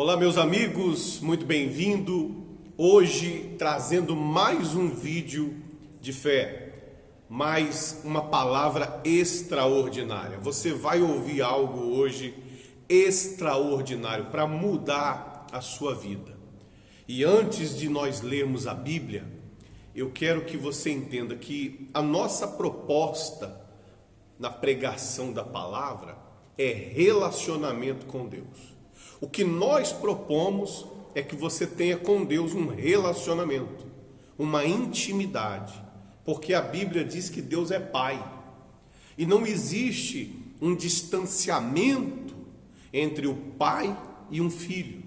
Olá, meus amigos, muito bem-vindo. Hoje trazendo mais um vídeo de fé, mais uma palavra extraordinária. Você vai ouvir algo hoje extraordinário para mudar a sua vida. E antes de nós lermos a Bíblia, eu quero que você entenda que a nossa proposta na pregação da palavra é relacionamento com Deus. O que nós propomos é que você tenha com Deus um relacionamento, uma intimidade, porque a Bíblia diz que Deus é Pai e não existe um distanciamento entre o pai e um filho.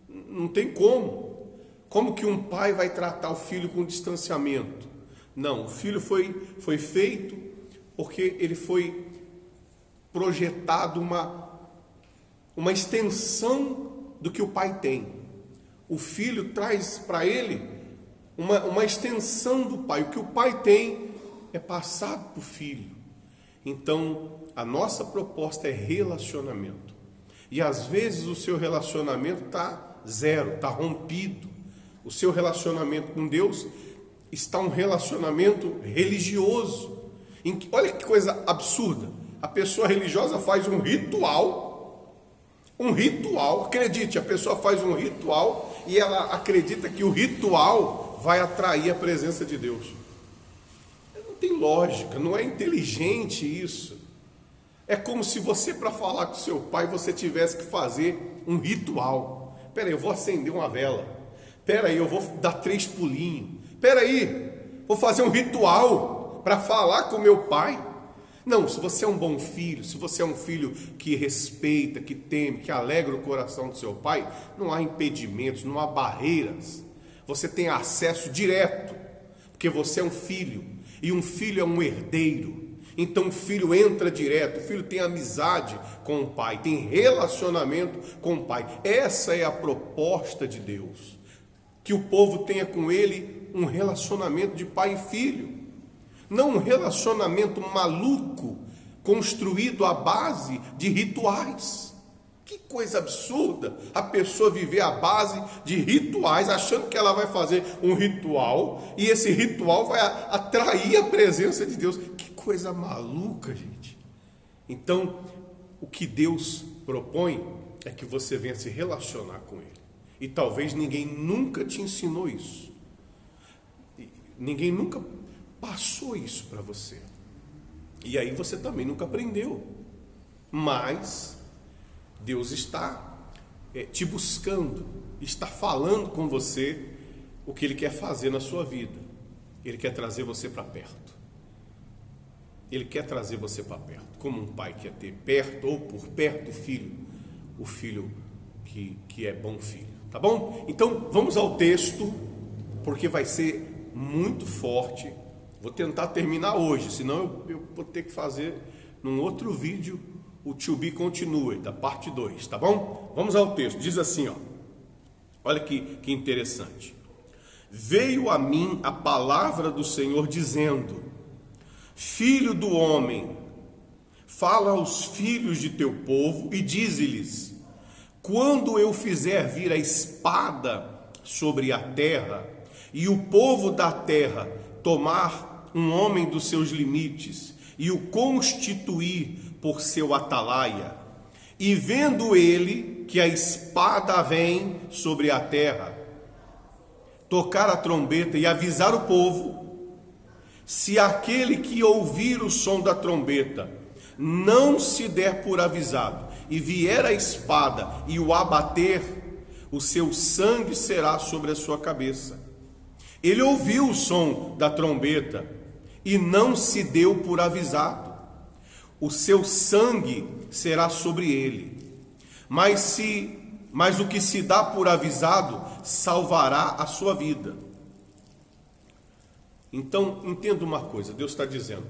Não tem como. Como que um pai vai tratar o filho com distanciamento? Não, o filho foi feito porque ele foi projetado uma extensão do que o pai tem. O filho traz para ele uma extensão do pai. O que o pai tem é passado para o filho. Então, a nossa proposta é relacionamento. E às vezes o seu relacionamento está zero, está rompido. O seu relacionamento com Deus está um relacionamento religioso. Olha que coisa absurda. A pessoa religiosa faz um ritual, acredite, a pessoa faz um ritual e ela acredita que o ritual vai atrair a presença de Deus. Não tem lógica, não é inteligente isso. É como se você, para falar com seu pai, você tivesse que fazer um ritual. Espera aí, eu vou acender uma vela. Espera aí, eu vou dar 3 pulinhos. Espera aí, vou fazer um ritual para falar com meu pai. Não, se você é um bom filho, se você é um filho que respeita, que teme, que alegra o coração do seu pai, não há impedimentos, não há barreiras. Você tem acesso direto, porque você é um filho, e um filho é um herdeiro. Então o filho entra direto, o filho tem amizade com o pai, tem relacionamento com o pai. Essa é a proposta de Deus, que o povo tenha com ele um relacionamento de pai e filho. Não um relacionamento maluco, construído à base de rituais. Que coisa absurda a pessoa viver à base de rituais, achando que ela vai fazer um ritual e esse ritual vai atrair a presença de Deus. Que coisa maluca, gente. Então, o que Deus propõe é que você venha se relacionar com Ele. E talvez ninguém nunca te ensinou isso. Ninguém nunca passou isso para você. E aí você também nunca aprendeu. Mas Deus está te buscando, está falando com você o que Ele quer fazer na sua vida. Ele quer trazer você para perto. Ele quer trazer você para perto. Como um pai quer ter perto ou por perto o filho que é bom filho. Tá bom? Então vamos ao texto, porque vai ser muito forte. Vou tentar terminar hoje, senão eu vou ter que fazer num outro vídeo o To Be Continue, da parte 2, tá bom? Vamos ao texto, diz assim, ó. Olha que interessante. Veio a mim a palavra do Senhor dizendo: Filho do homem, fala aos filhos de teu povo e dize-lhes: quando eu fizer vir a espada sobre a terra, e o povo da terra tomar um homem dos seus limites e o constituir por seu atalaia, e vendo ele que a espada vem sobre a terra, tocar a trombeta e avisar o povo, se aquele que ouvir o som da trombeta não se der por avisado, e vier a espada e o abater, o seu sangue será sobre a sua cabeça. Ele ouviu o som da trombeta e não se deu por avisado. O seu sangue será sobre ele. Mas o que se dá por avisado salvará a sua vida. Então, entenda uma coisa, Deus está dizendo: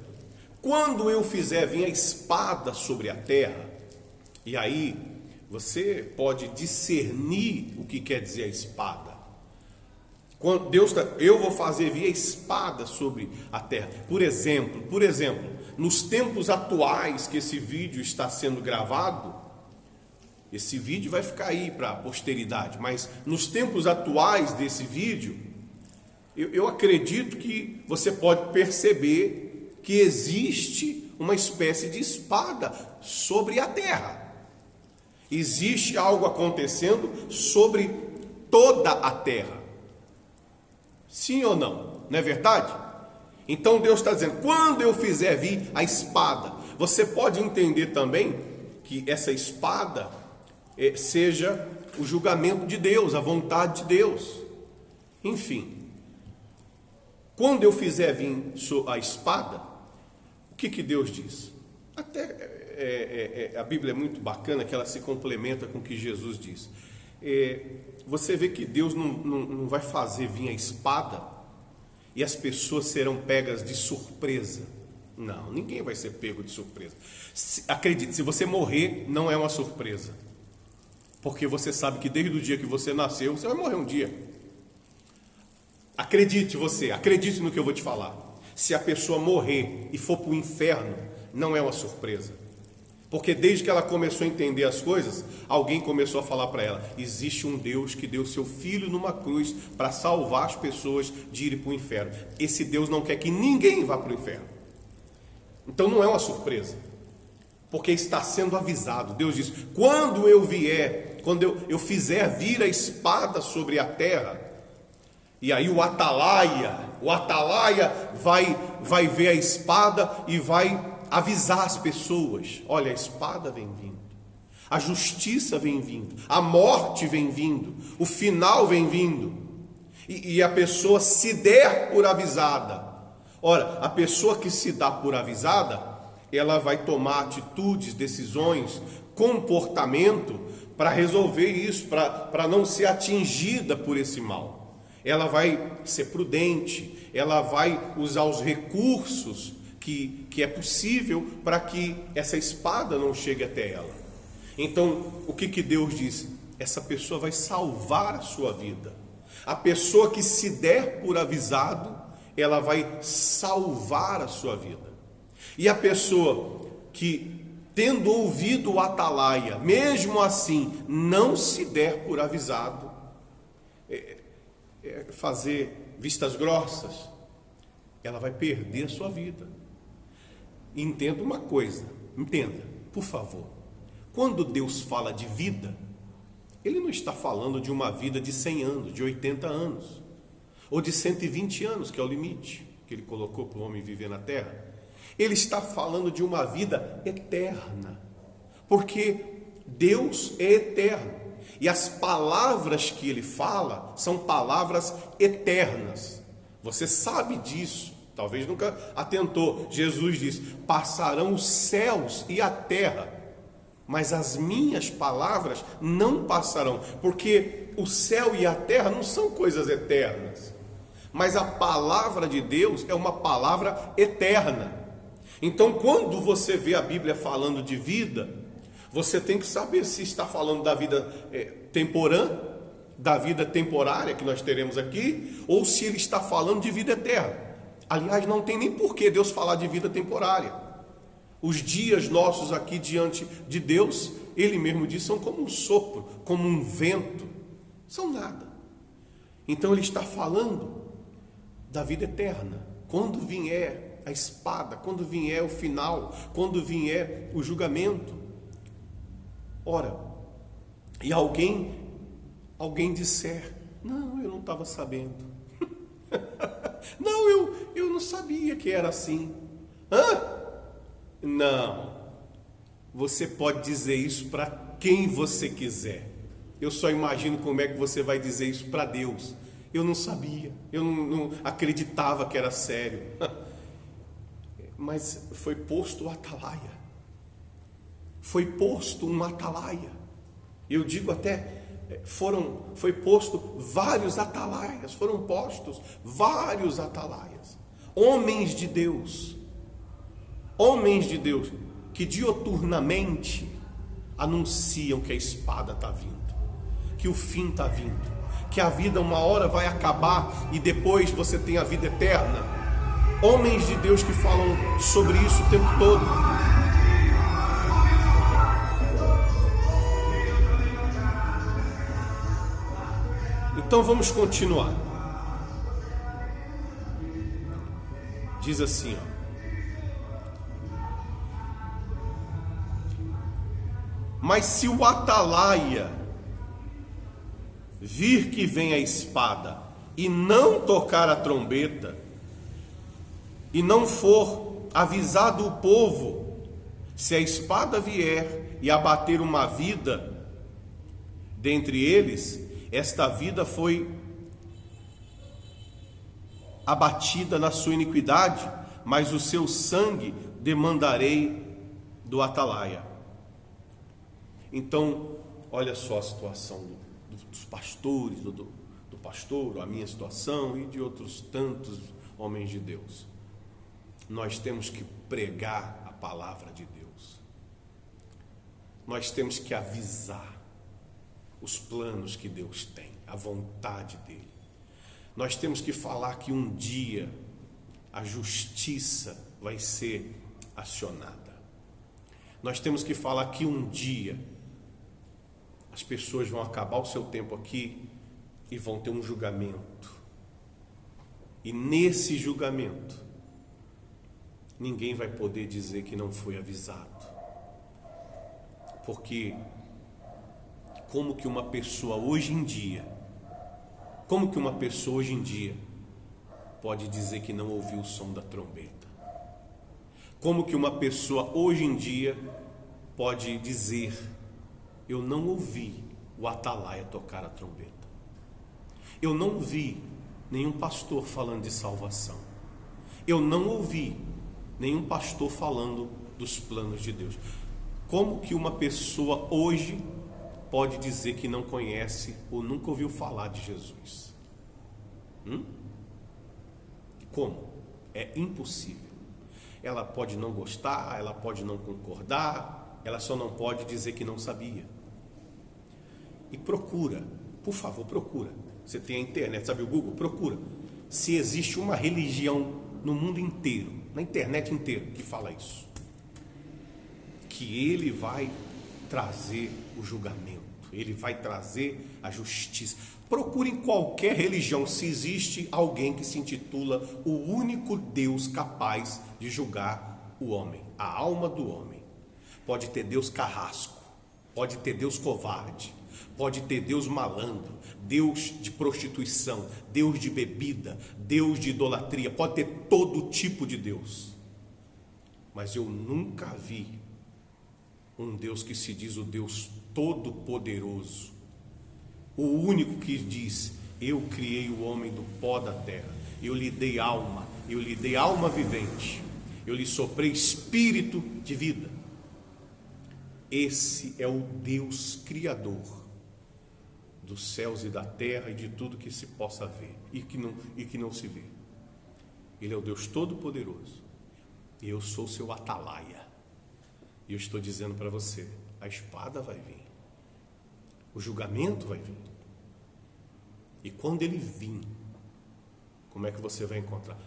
quando eu fizer vir a espada sobre a terra, e aí você pode discernir o que quer dizer a espada. Quando eu vou fazer vir a espada sobre a terra. Por exemplo, nos tempos atuais que esse vídeo está sendo gravado, Esse vídeo vai ficar aí para a posteridade, mas nos tempos atuais desse vídeo, eu acredito que você pode perceber que existe uma espécie de espada sobre a terra. Existe algo acontecendo sobre toda a terra. Sim ou não? Não é verdade? Então Deus está dizendo, quando eu fizer vir a espada, você pode entender também que essa espada seja o julgamento de Deus, a vontade de Deus. Enfim, quando eu fizer vir a espada, o que Deus diz? Até a Bíblia é muito bacana, que ela se complementa com o que Jesus diz. Você vê que Deus não vai fazer vir a espada e as pessoas serão pegas de surpresa. Não, ninguém vai ser pego de surpresa. Acredite, se você morrer, não é uma surpresa. Porque você sabe que desde o dia que você nasceu, você vai morrer um dia. Acredite no que eu vou te falar. Se a pessoa morrer e for para o inferno, não é uma surpresa. Porque desde que ela começou a entender as coisas, alguém começou a falar para ela, existe um Deus que deu seu filho numa cruz para salvar as pessoas de irem para o inferno. Esse Deus não quer que ninguém vá para o inferno. Então não é uma surpresa, porque está sendo avisado. Deus diz, quando eu vier, quando eu fizer vir a espada sobre a terra, e aí o atalaia vai ver a espada e vai avisar as pessoas, olha, a espada vem vindo, a justiça vem vindo, a morte vem vindo, o final vem vindo, e a pessoa se der por avisada. Ora, a pessoa que se dá por avisada, ela vai tomar atitudes, decisões, comportamento para resolver isso, para não ser atingida por esse mal. Ela vai ser prudente, ela vai usar os recursos que é possível para que essa espada não chegue até ela. Então, o que Deus diz? Essa pessoa vai salvar a sua vida. A pessoa que se der por avisado, ela vai salvar a sua vida. E a pessoa que, tendo ouvido o atalaia, mesmo assim não se der por avisado, fazer vistas grossas, ela vai perder a sua vida. Entenda uma coisa, entenda, por favor. Quando Deus fala de vida, Ele não está falando de uma vida de 100 anos, de 80 anos, ou de 120 anos, que é o limite que Ele colocou para o homem viver na terra. Ele está falando de uma vida eterna, porque Deus é eterno, e as palavras que Ele fala são palavras eternas. Você sabe disso. Talvez nunca atentou. Jesus diz, passarão os céus e a terra, mas as minhas palavras não passarão, porque o céu e a terra não são coisas eternas, mas a palavra de Deus é uma palavra eterna. Então, quando você vê a Bíblia falando de vida, você tem que saber se está falando da vida temporã, da vida temporária que nós teremos aqui, ou se Ele está falando de vida eterna. Aliás, não tem nem por que Deus falar de vida temporária. Os dias nossos aqui diante de Deus, Ele mesmo diz, são como um sopro, como um vento, são nada. Então Ele está falando da vida eterna. Quando vier a espada, quando vier o final, quando vier o julgamento. Ora, e alguém disser, não, eu não estava sabendo. Não, eu não sabia que era assim. Não. Você pode dizer isso para quem você quiser. Eu só imagino como é que você vai dizer isso para Deus. Eu não sabia, eu não acreditava que era sério. Mas foi posto o atalaia. Foi posto um atalaia. Eu digo até, foi posto vários atalaias, foram postos vários atalaias. Homens de Deus, que dioturnamente anunciam que a espada está vindo, que o fim está vindo, que a vida uma hora vai acabar e depois você tem a vida eterna. Homens de Deus que falam sobre isso o tempo todo. Então vamos continuar. Diz assim, ó. Mas se o atalaia vir que vem a espada e não tocar a trombeta, e não for avisado o povo, se a espada vier e abater uma vida dentre eles, esta vida foi abatida na sua iniquidade, mas o seu sangue demandarei do atalaia. Então, olha só a situação dos pastores, do pastor, a minha situação e de outros tantos homens de Deus. Nós temos que pregar a palavra de Deus. Nós temos que avisar os planos que Deus tem, a vontade dele. Nós temos que falar que um dia a justiça vai ser acionada. Nós temos que falar que um dia as pessoas vão acabar o seu tempo aqui e vão ter um julgamento. E nesse julgamento, ninguém vai poder dizer que não foi avisado. Porque como que uma pessoa hoje em dia pode dizer que não ouviu o som da trombeta? Como que uma pessoa hoje em dia pode dizer: eu não ouvi o atalaia tocar a trombeta, eu não vi nenhum pastor falando de salvação, eu não ouvi nenhum pastor falando dos planos de Deus? Como que uma pessoa hoje pode dizer que não conhece ou nunca ouviu falar de Jesus? Como? É impossível. Ela pode não gostar, ela pode não concordar, ela só não pode dizer que não sabia. E procura, por favor, procura. Você tem a internet, sabe o Google? Procura se existe uma religião no mundo inteiro, na internet inteira, que fala isso, que ele vai trazer o julgamento, ele vai trazer a justiça. Procure em qualquer religião se existe alguém que se intitula o único Deus capaz de julgar o homem, a alma do homem. Pode ter Deus carrasco, pode ter Deus covarde, pode ter Deus malandro, Deus de prostituição, Deus de bebida, Deus de idolatria, pode ter todo tipo de Deus. Mas eu nunca vi um Deus que se diz o Deus Todo-Poderoso, o único que diz: eu criei o homem do pó da terra, eu lhe dei alma vivente, eu lhe soprei espírito de vida. Esse é o Deus Criador dos céus e da terra e de tudo que se possa ver e que não se vê. Ele é o Deus Todo-Poderoso. E eu sou seu atalaia. E eu estou dizendo para você: a espada vai vir, o julgamento vai vir. E quando ele vir, como é que você vai encontrar?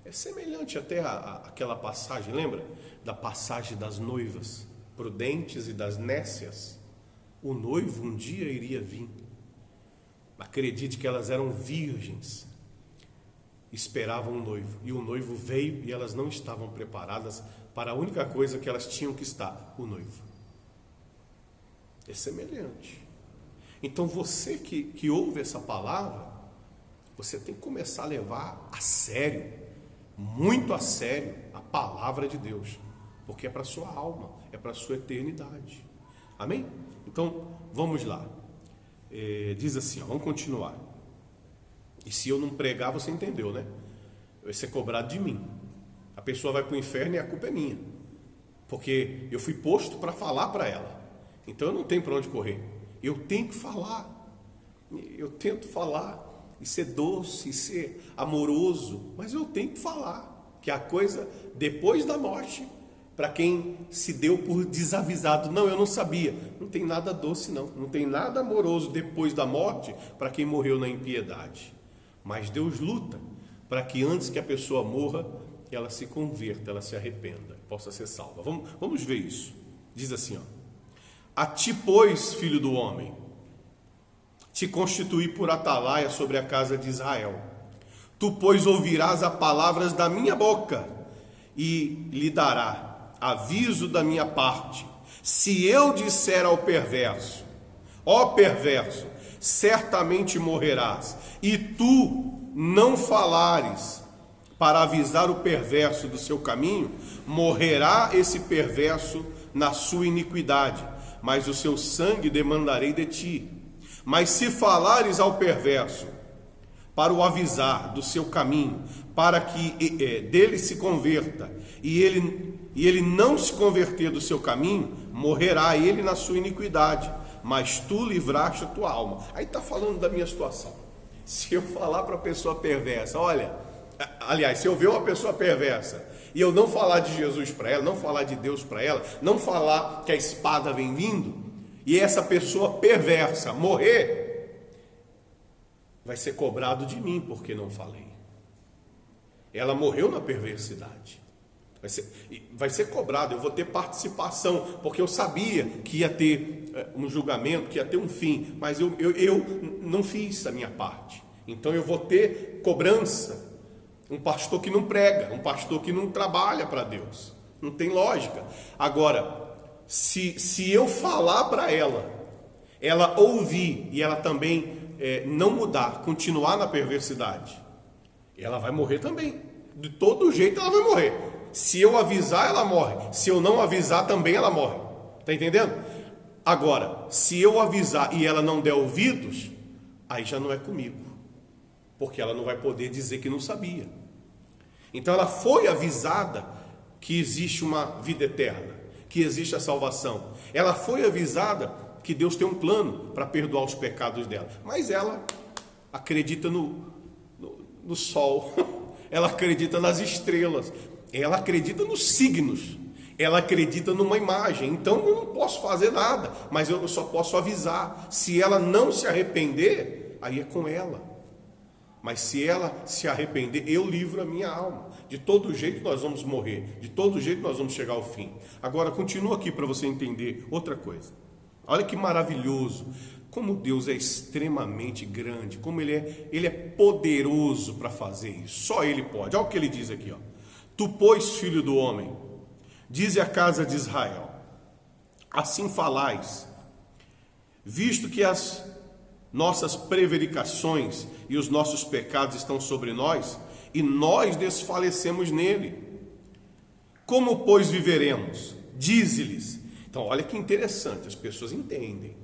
É semelhante até àquela passagem, lembra? Da passagem das noivas prudentes e das nécias. O noivo um dia iria vir. Acredite que elas eram virgens, esperavam o noivo, e o noivo veio e elas não estavam preparadas para a única coisa que elas tinham que estar: o noivo. É semelhante. Então você que ouve essa palavra, você tem que começar a levar a sério, muito a sério, a palavra de Deus, porque é para a sua alma, é para a sua eternidade. Amém? Então vamos lá. Diz assim, ó, vamos continuar. E se eu não pregar, você entendeu, né? Vai ser cobrado de mim. A pessoa vai para o inferno e a culpa é minha, porque eu fui posto para falar para ela. Então eu não tenho para onde correr. Eu tenho que falar. Eu tento falar e ser doce, e ser amoroso, mas eu tenho que falar que a coisa depois da morte, para quem se deu por desavisado: não, eu não sabia. Não tem nada doce, não tem nada amoroso depois da morte para quem morreu na impiedade. Mas Deus luta para que antes que a pessoa morra, ela se converta, ela se arrependa, possa ser salva. Vamos ver isso. Diz assim, ó: a ti, pois, filho do homem, te constituí por atalaia sobre a casa de Israel. Tu, pois, ouvirás as palavras da minha boca e lhe dará aviso da minha parte. Se eu disser ao perverso, ó perverso, certamente morrerás, e tu não falares para avisar o perverso do seu caminho, morrerá esse perverso na sua iniquidade, mas o seu sangue demandarei de ti. Mas se falares ao perverso para o avisar do seu caminho, para que dele se converta, e ele não se converter do seu caminho, morrerá ele na sua iniquidade, mas tu livraste a tua alma. Aí está falando da minha situação. Se eu falar para a pessoa perversa, olha, aliás, se eu ver uma pessoa perversa e eu não falar de Jesus para ela, não falar de Deus para ela, não falar que a espada vem vindo, e essa pessoa perversa morrer, vai ser cobrado de mim porque não falei. Ela morreu na perversidade. Vai ser cobrado, eu vou ter participação, porque eu sabia que ia ter um julgamento, que ia ter um fim, mas eu não fiz a minha parte. Então eu vou ter cobrança. Um pastor que não prega, um pastor que não trabalha para Deus. Não tem lógica. Agora, se eu falar para ela ouvir e ela também não mudar, continuar na perversidade, ela vai morrer também. De todo jeito ela vai morrer. Se eu avisar, ela morre. Se eu não avisar, também ela morre. Está entendendo? Agora, se eu avisar e ela não der ouvidos, aí já não é comigo. Porque ela não vai poder dizer que não sabia. Então ela foi avisada que existe uma vida eterna, que existe a salvação. Ela foi avisada que Deus tem um plano para perdoar os pecados dela. Mas ela acredita no sol, ela acredita nas estrelas, ela acredita nos signos, ela acredita numa imagem. Então eu não posso fazer nada, mas eu só posso avisar. Se ela não se arrepender, aí é com ela. Mas se ela se arrepender, eu livro a minha alma. De todo jeito nós vamos morrer, de todo jeito nós vamos chegar ao fim. Agora continua aqui para você entender outra coisa. Olha que maravilhoso, como Deus é extremamente grande, como Ele é poderoso para fazer isso. Só Ele pode. Olha o que Ele diz aqui, ó. Tu, pois, filho do homem, dize à casa de Israel, assim falais, visto que as nossas prevaricações e os nossos pecados estão sobre nós, e nós desfalecemos nele. Como, pois, viveremos? Dize-lhes. Então, olha que interessante, as pessoas entendem.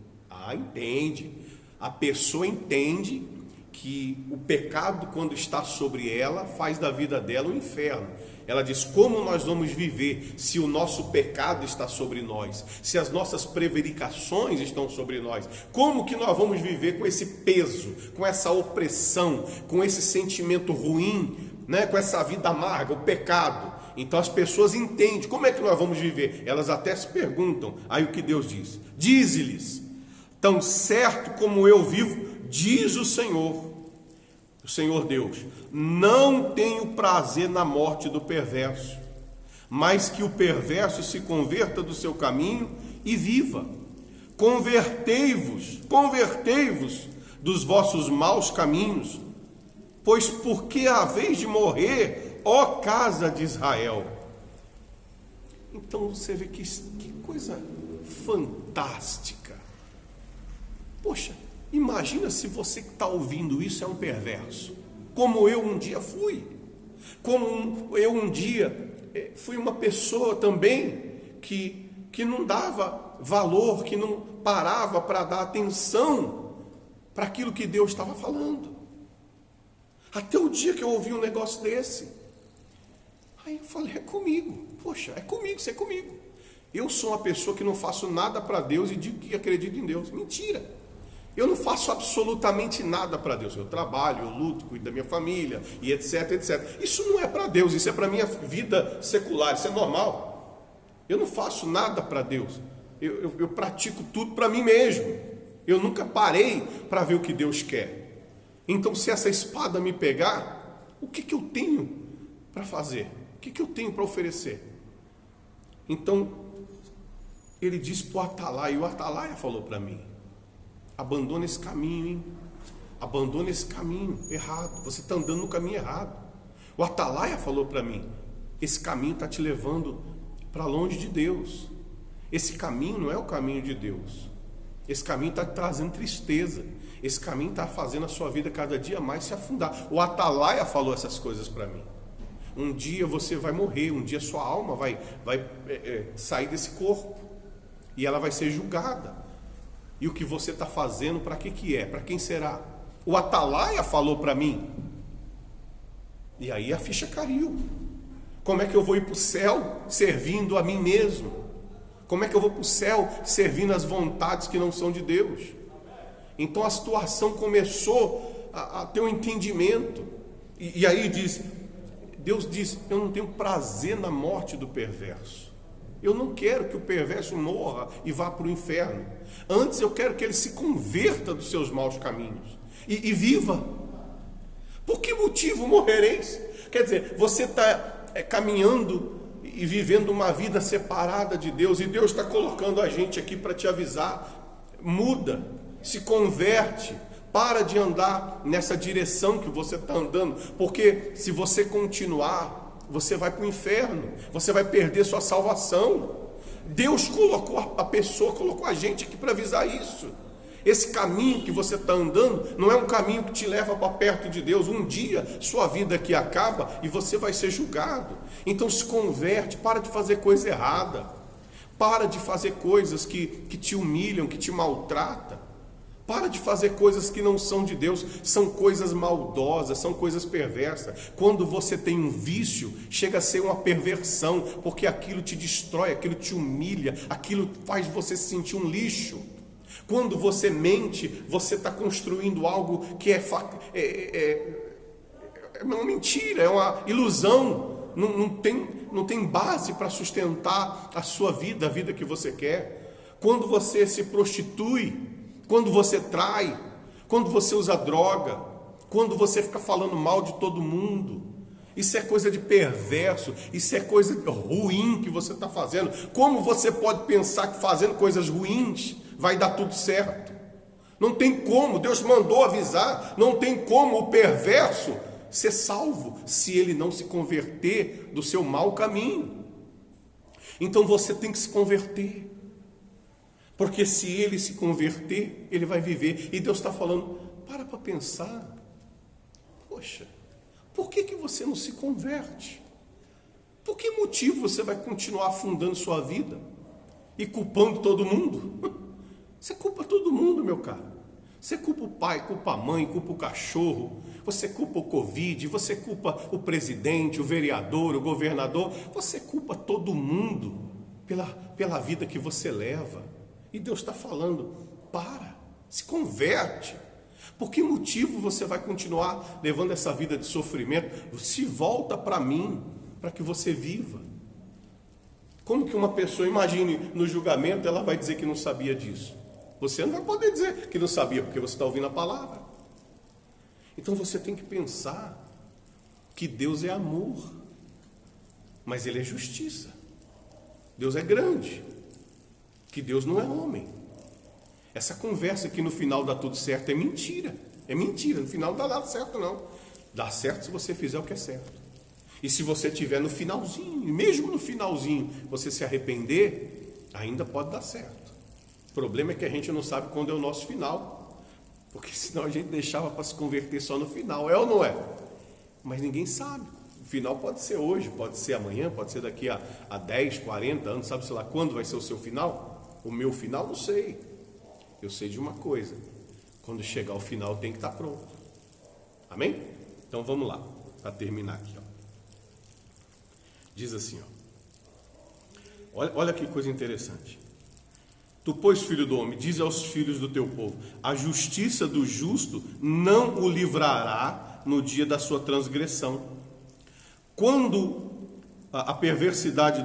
Entende. A pessoa entende que o pecado, quando está sobre ela, faz da vida dela um inferno. Ela diz, como nós vamos viver se o nosso pecado está sobre nós? Se as nossas prevaricações estão sobre nós? Como que nós vamos viver com esse peso, com essa opressão, com esse sentimento ruim, né? Com essa vida amarga, o pecado? Então as pessoas entendem, como é que nós vamos viver? Elas até se perguntam, aí o que Deus diz? Dize-lhes, tão certo como eu vivo, diz o Senhor Deus, não tenho prazer na morte do perverso, mas que o perverso se converta do seu caminho e viva. Convertei-vos dos vossos maus caminhos, pois por que haveis de morrer, ó casa de Israel? Então você vê que coisa fantástica. Poxa, imagina se você que está ouvindo isso é um perverso, como eu um dia fui, como eu um dia fui uma pessoa também que não dava valor, que não parava para dar atenção para aquilo que Deus estava falando. Até o dia que eu ouvi um negócio desse, aí eu falei, é comigo, poxa, é comigo, isso é comigo. Eu sou uma pessoa que não faço nada para Deus e digo que acredito em Deus. Mentira! Eu não faço absolutamente nada para Deus. Eu trabalho, eu luto, cuido da minha família e etc, etc. Isso não é para Deus, isso é para a minha vida secular, isso é normal. Eu não faço nada para Deus. Eu pratico tudo para mim mesmo. Eu nunca parei para ver o que Deus quer. Então, se essa espada me pegar, o que eu tenho para fazer? O que eu tenho para oferecer? Então, ele disse para o Atalaia, e o Atalaia falou para mim, abandona esse caminho, hein? Abandona esse caminho errado. Você está andando no caminho errado. O Atalaia falou para mim: esse caminho está te levando para longe de Deus. Esse caminho não é o caminho de Deus. Esse caminho está trazendo tristeza. Esse caminho está fazendo a sua vida cada dia mais se afundar. O Atalaia falou essas coisas para mim. Um dia você vai morrer, um dia sua alma vai sair desse corpo e ela vai ser julgada. E o que você está fazendo, para que é? Para quem será? O Atalaia falou para mim. E aí a ficha caiu. Como é que eu vou ir para o céu servindo a mim mesmo? Como é que eu vou para o céu servindo as vontades que não são de Deus? Então a situação começou a ter um entendimento. E aí Deus diz: eu não tenho prazer na morte do perverso. Eu não quero que o perverso morra e vá para o inferno. Antes eu quero que ele se converta dos seus maus caminhos e viva. Por que motivo morrereis? Quer dizer, você está caminhando e vivendo uma vida separada de Deus, e Deus está colocando a gente aqui para te avisar: muda, se converte, para de andar nessa direção que você está andando, porque se você continuar, você vai para o inferno, você vai perder sua salvação. Deus colocou a pessoa, colocou a gente aqui para avisar isso. Esse caminho que você está andando não é um caminho que te leva para perto de Deus. Um dia sua vida aqui acaba e você vai ser julgado. Então se converte, para de fazer coisa errada, para de fazer coisas que te humilham, que te maltratam. Para de fazer coisas que não são de Deus. São coisas maldosas, são coisas perversas. Quando você tem um vício, chega a ser uma perversão, porque aquilo te destrói, aquilo te humilha, aquilo faz você se sentir um lixo. Quando você mente, você está construindo algo que é uma mentira, é uma ilusão. Não tem base para sustentar a sua vida, a vida que você quer. Quando você se prostitui, quando você trai, quando você usa droga, quando você fica falando mal de todo mundo, isso é coisa de perverso, isso é coisa ruim que você está fazendo. Como você pode pensar que fazendo coisas ruins vai dar tudo certo? Não tem como, Deus mandou avisar, não tem como o perverso ser salvo se ele não se converter do seu mau caminho. Então você tem que se converter, porque se ele se converter, ele vai viver. E Deus está falando: para pensar, poxa, por que você não se converte? Por que motivo você vai continuar afundando sua vida e culpando todo mundo? Você culpa todo mundo, meu caro. Você culpa o pai, culpa a mãe, culpa o cachorro, você culpa o Covid, você culpa o presidente, o vereador, o governador, você culpa todo mundo pela vida que você leva. E Deus está falando: se converte. Por que motivo você vai continuar levando essa vida de sofrimento? Se volta para mim, para que você viva. Como que uma pessoa, imagine, no julgamento, ela vai dizer que não sabia disso? Você não vai poder dizer que não sabia, porque você está ouvindo a palavra. Então você tem que pensar que Deus é amor, mas Ele é justiça. Deus é grande, que Deus não é homem. Essa conversa que no final dá tudo certo é mentira. É mentira, no final não dá nada certo não. Dá certo se você fizer o que é certo. E se você estiver no finalzinho, mesmo no finalzinho, você se arrepender, ainda pode dar certo. O problema é que a gente não sabe quando é o nosso final, porque senão a gente deixava para se converter só no final, é ou não é? Mas ninguém sabe. O final pode ser hoje, pode ser amanhã, pode ser daqui a 10, 40 anos, sabe, sei lá, quando vai ser o seu final? O meu final não sei. Eu sei de uma coisa: quando chegar ao final tem que estar pronto. Amém? Então vamos lá, para terminar aqui. Diz assim, olha que coisa interessante. Tu, pois, filho do homem, diz aos filhos do teu povo: a justiça do justo não o livrará no dia da sua transgressão. Quanto à perversidade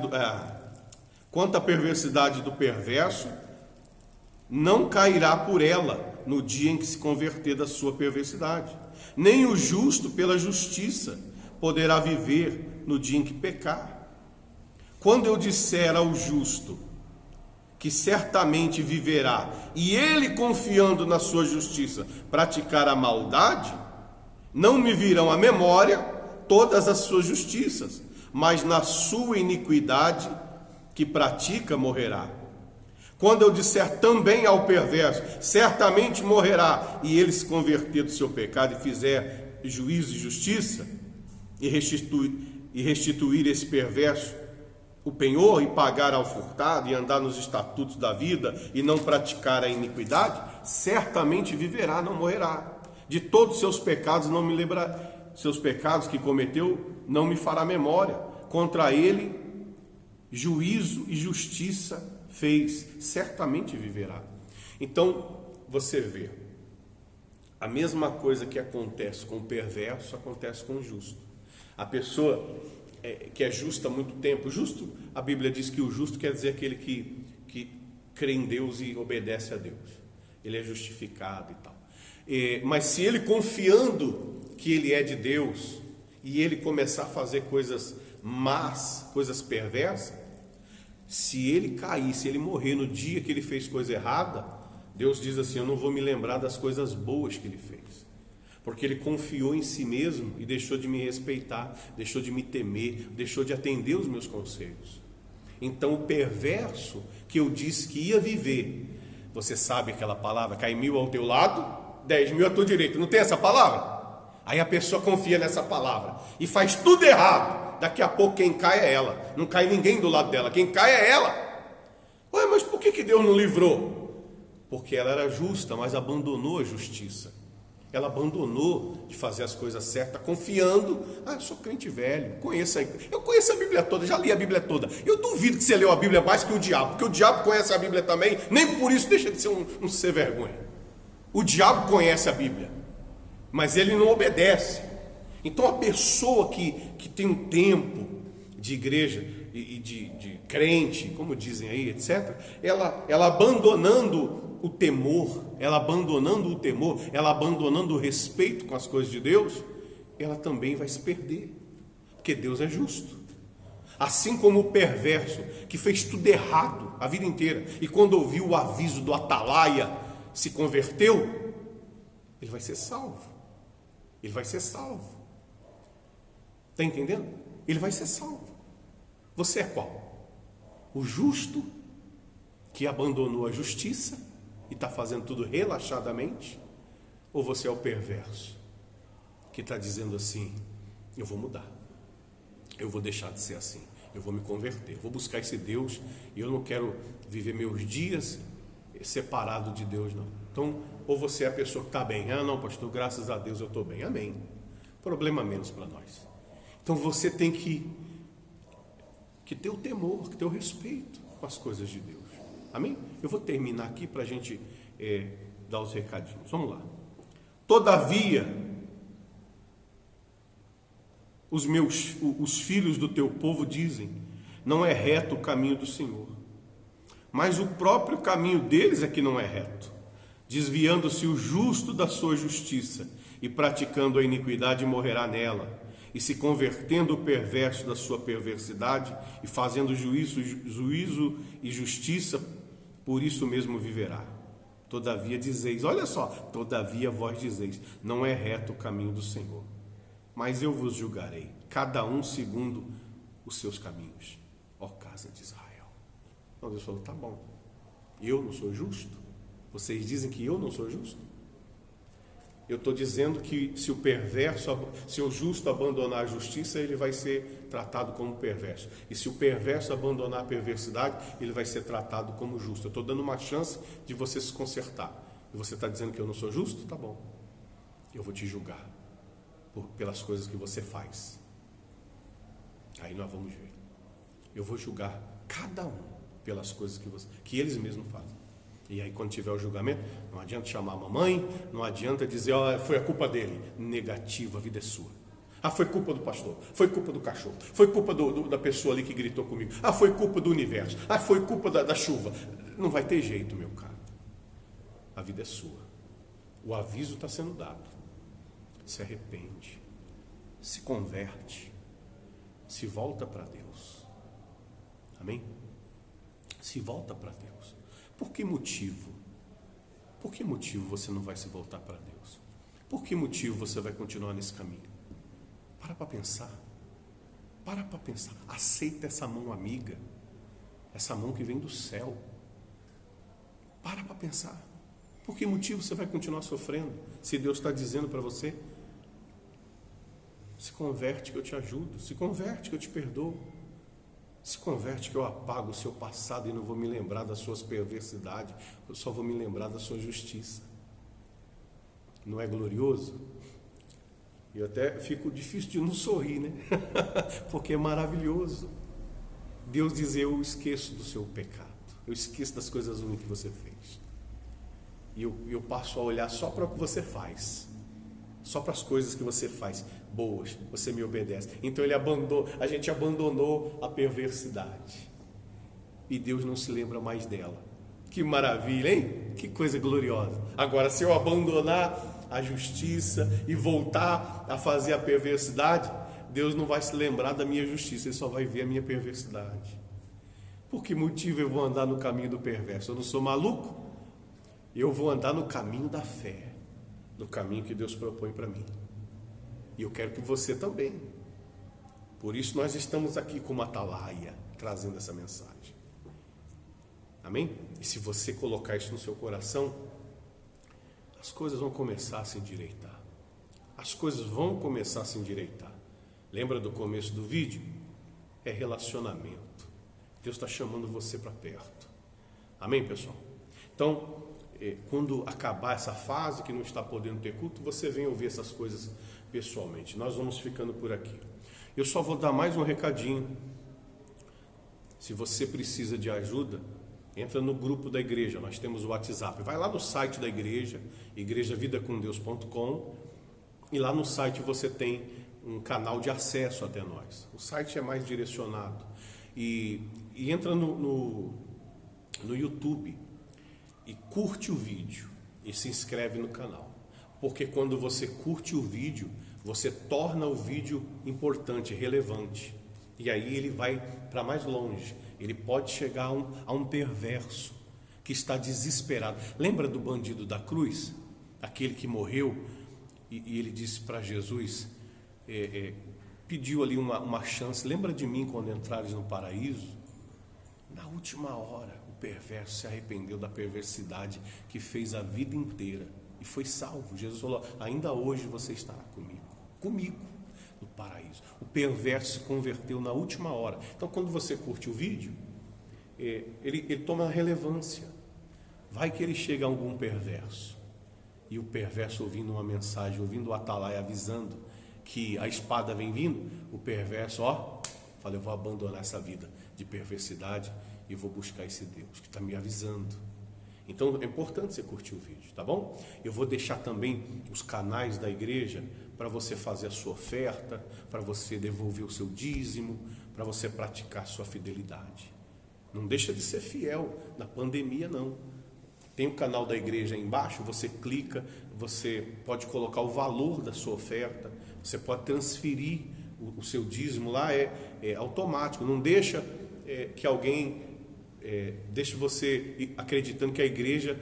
do perverso, não cairá por ela no dia em que se converter da sua perversidade. Nem o justo pela justiça poderá viver no dia em que pecar. Quando eu disser ao justo que certamente viverá, e ele, confiando na sua justiça, praticar a maldade, não me virão à memória todas as suas justiças, mas na sua iniquidade que pratica morrerá. Quando eu disser também ao perverso, certamente morrerá, e ele se converter do seu pecado e fizer juízo e justiça, e restituir esse perverso o penhor, e pagar ao furtado, e andar nos estatutos da vida, e não praticar a iniquidade, certamente viverá, não morrerá. De todos os seus pecados não me lembra, seus pecados que cometeu não me fará memória. Contra ele juízo e justiça fez, certamente viverá. Então você vê, a mesma coisa que acontece com o perverso acontece com o justo. A pessoa que é justa há muito tempo, justo, a Bíblia diz que o justo quer dizer aquele que crê em Deus e obedece a Deus, ele é justificado e tal. Mas se ele, confiando que ele é de Deus, e ele começar a fazer coisas más, coisas perversas, se ele cair, se ele morrer no dia que ele fez coisa errada, Deus diz assim: eu não vou me lembrar das coisas boas que ele fez, porque ele confiou em si mesmo e deixou de me respeitar, deixou de me temer, deixou de atender os meus conselhos. Então o perverso que eu disse que ia viver, você sabe aquela palavra, cai 1000 ao teu lado, 10.000 à tua direita, não tem essa palavra? Aí a pessoa confia nessa palavra e faz tudo errado. Daqui a pouco quem cai é ela, não cai ninguém do lado dela, quem cai é ela. Ué, mas por que Deus não livrou? Porque ela era justa, mas abandonou a justiça. Ela abandonou de fazer as coisas certas, confiando: eu sou crente velho, eu conheço a Bíblia toda, já li a Bíblia toda. Eu duvido que você leu a Bíblia mais que o diabo, porque o diabo conhece a Bíblia também, nem por isso deixa de ser um ser vergonha. O diabo conhece a Bíblia, mas ele não obedece. Então a pessoa que tem um tempo de igreja e de crente, como dizem aí, etc., ela abandonando o temor, ela abandonando o respeito com as coisas de Deus, ela também vai se perder, porque Deus é justo. Assim como o perverso, que fez tudo errado a vida inteira, e quando ouviu o aviso do atalaia, se converteu, ele vai ser salvo. Ele vai ser salvo. Está entendendo? Ele vai ser salvo. Você é qual? O justo, que abandonou a justiça e está fazendo tudo relaxadamente? Ou você é o perverso, que está dizendo assim: eu vou mudar, eu vou deixar de ser assim, eu vou me converter, eu vou buscar esse Deus, e eu não quero viver meus dias separado de Deus, não. Então, ou você é a pessoa que está bem: não, pastor, graças a Deus eu estou bem, amém, problema menos para nós. Então você tem que ter o temor, que ter o respeito com as coisas de Deus, amém? Eu vou terminar aqui para a gente dar os recadinhos, vamos lá. Todavia, os filhos do teu povo dizem: não é reto o caminho do Senhor, mas o próprio caminho deles é que não é reto, desviando-se o justo da sua justiça e praticando a iniquidade morrerá nela, e se convertendo o perverso da sua perversidade e fazendo juízo e justiça, por isso mesmo viverá. Todavia dizeis, olha só, todavia vós dizeis: não é reto o caminho do Senhor, mas eu vos julgarei, cada um segundo os seus caminhos, ó casa de Israel. Então Deus falou: tá bom, eu não sou justo? Vocês dizem que eu não sou justo? Eu estou dizendo que se o justo abandonar a justiça, ele vai ser tratado como perverso. E se o perverso abandonar a perversidade, ele vai ser tratado como justo. Eu estou dando uma chance de você se consertar. E você está dizendo que eu não sou justo? Tá bom. Eu vou te julgar pelas coisas que você faz. Aí nós vamos ver. Eu vou julgar cada um pelas coisas que eles mesmos fazem. E aí quando tiver o julgamento, não adianta chamar a mamãe, não adianta dizer: foi a culpa dele. Negativo, a vida é sua. Foi culpa do pastor, foi culpa do cachorro, foi culpa da pessoa ali que gritou comigo, foi culpa do universo, foi culpa da chuva. Não vai ter jeito, meu caro. A vida é sua. O aviso está sendo dado. Se arrepende, se converte, se volta para Deus. Amém? Se volta para Deus. Por que motivo? Por que motivo você não vai se voltar para Deus? Por que motivo você vai continuar nesse caminho? Para pensar. Para pensar. Aceita essa mão amiga. Essa mão que vem do céu. Para pensar. Por que motivo você vai continuar sofrendo? Se Deus está dizendo para você, se converte que eu te ajudo. Se converte que eu te perdoo. Se converte que eu apago o seu passado e não vou me lembrar das suas perversidades. Eu só vou me lembrar da sua justiça. Não é glorioso? Eu até fico difícil de não sorrir, né? Porque é maravilhoso. Deus diz, eu esqueço do seu pecado. Eu esqueço das coisas ruins que você fez. E eu passo a olhar só para o que você faz. Só para as coisas que você faz boas, você me obedece. Então a gente abandonou a perversidade. E Deus não se lembra mais dela. Que maravilha, hein? Que coisa gloriosa. Agora, se eu abandonar a justiça e voltar a fazer a perversidade, Deus não vai se lembrar da minha justiça, Ele só vai ver a minha perversidade. Por que motivo eu vou andar no caminho do perverso? Eu não sou maluco? Eu vou andar no caminho da fé, no caminho que Deus propõe para mim. E eu quero que você também. Por isso nós estamos aqui como atalaia, trazendo essa mensagem. Amém? E se você colocar isso no seu coração, as coisas vão começar a se endireitar. As coisas vão começar a se endireitar. Lembra do começo do vídeo? É relacionamento. Deus está chamando você para perto. Amém, pessoal? Então, quando acabar essa fase que não está podendo ter culto, você vem ouvir essas coisas pessoalmente. Nós vamos ficando por aqui. Eu só vou dar mais um recadinho. Se você precisa de ajuda, entra no grupo da igreja. Nós temos o WhatsApp. Vai lá no site da igreja, igrejavidacomdeus.com, e lá no site você tem um canal de acesso até nós. O site é mais direcionado. E entra no YouTube e curte o vídeo e se inscreve no canal. Porque quando você curte o vídeo, você torna o vídeo importante, relevante. E aí ele vai para mais longe. Ele pode chegar a um perverso que está desesperado. Lembra do bandido da cruz? Aquele que morreu e ele disse para Jesus, pediu ali uma chance. Lembra de mim quando entrares no paraíso? Na última hora, o perverso se arrependeu da perversidade que fez a vida inteira e foi salvo. Jesus falou, ainda hoje você estará comigo no paraíso. O perverso se converteu na última hora. Então, quando você curte o vídeo, ele toma relevância. Vai que ele chega a algum perverso, e o perverso ouvindo uma mensagem, ouvindo o atalaia avisando que a espada vem vindo, o perverso, fala, eu vou abandonar essa vida de perversidade e vou buscar esse Deus que está me avisando. Então é importante você curtir o vídeo, tá bom? Eu vou deixar também os canais da igreja para você fazer a sua oferta, para você devolver o seu dízimo, para você praticar a sua fidelidade. Não deixa de ser fiel na pandemia, não. Tem o canal da igreja aí embaixo, você clica, você pode colocar o valor da sua oferta, você pode transferir o seu dízimo lá, é automático. Não deixa que alguém deixe você acreditando que a igreja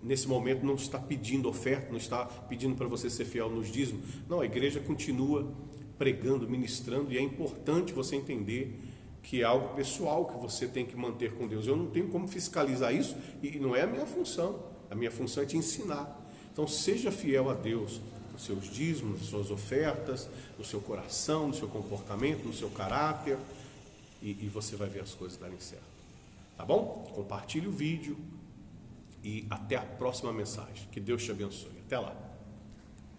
nesse momento não está pedindo oferta, não está pedindo para você ser fiel nos dízimos. Não, a igreja continua pregando, ministrando, e é importante você entender que é algo pessoal que você tem que manter com Deus. Eu não tenho como fiscalizar isso e não é a minha função. A minha função é te ensinar. Então seja fiel a Deus nos seus dízimos, nas suas ofertas, no seu coração, no seu comportamento, no seu caráter, e você vai ver as coisas darem certo. Tá bom? Compartilhe o vídeo e até a próxima mensagem. Que Deus te abençoe. Até lá.